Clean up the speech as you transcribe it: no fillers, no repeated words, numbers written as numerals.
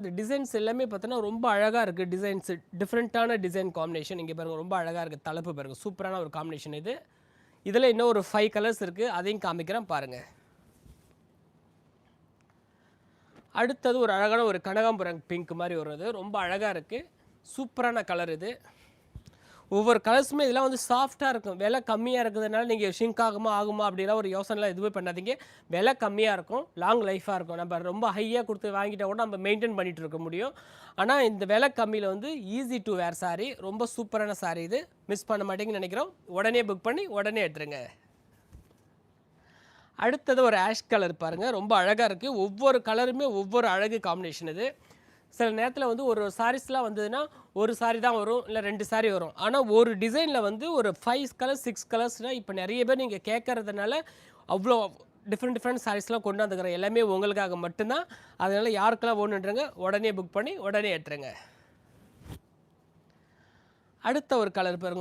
இந்த டிசைன்ஸ் எல்லாமே பார்த்தோன்னா ரொம்ப அழகாக இருக்குது. டிசைன்ஸு டிஃப்ரெண்ட்டான டிசைன் காம்பினேஷன். இங்கே பாருங்க ரொம்ப அழகாக இருக்குது. தலைப்பு பாருங்க. சூப்பரான ஒரு காம்பினேஷன் இது. இதில் இன்னும் ஒரு 5 கலர்ஸ் இருக்குது. அதையும் காமிக்கிறேன் பாருங்கள். அடுத்தது ஒரு அழகான ஒரு கனகாம்பரம் பிங்க் மாதிரி வருது. ரொம்ப அழகாக இருக்குது. சூப்பரான கலர் இது. ஒவ்வொரு கலர்ஸுமே இதெல்லாம் வந்து சாஃப்ட்டாக இருக்கும். விலை கம்மியாக இருக்கிறதுனால நீங்கள் ஷிங்க் ஆகுமா அப்படிலாம் ஒரு யோசனைலாம் எதுவுமே பண்ணாதீங்க. விலை கம்மியாக இருக்கும், லாங் லைஃபாக இருக்கும். நம்ம ரொம்ப ஹையாக கொடுத்து வாங்கிட்டா கூட நம்ம மெயின்டைன் பண்ணிகிட்டு இருக்க முடியும். ஆனால் இந்த விலை கம்மியில் வந்து ஈஸி டு வேர் சாரீ. ரொம்ப சூப்பரான சாரீ இது. மிஸ் பண்ண மாட்டேங்கன்னு நினைக்கிறோம். உடனே புக் பண்ணி உடனே எடுத்துருங்க. அடுத்தது ஒரு ஆஷ் கலர் பாருங்கள். ரொம்ப அழகாக இருக்குது. ஒவ்வொரு கலருமே ஒவ்வொரு அழகு காம்பினேஷன் இது. சில நேரத்தில் வந்து ஒரு சாரீஸ்லாம் வந்ததுன்னா ஒரு சாரீ தான் வரும், இல்லை 2 சாரீ வரும். ஆனால் ஒரு டிசைனில் வந்து ஒரு 5 கலர்ஸ் 6 கலர்ஸ்னால் இப்போ நிறைய பேர் நீங்கள் கேட்கறதுனால அவ்வளோ டிஃப்ரெண்ட் சாரீஸ்லாம் கொண்டு வந்துக்கிறேன். எல்லாமே உங்களுக்காக மட்டும்தான். அதனால் யாருக்கெல்லாம் ஒன்றுன்றங்க உடனே புக் பண்ணி உடனே எடுத்துருங்க. அடுத்த ஒரு கலர் பாருங்கள்.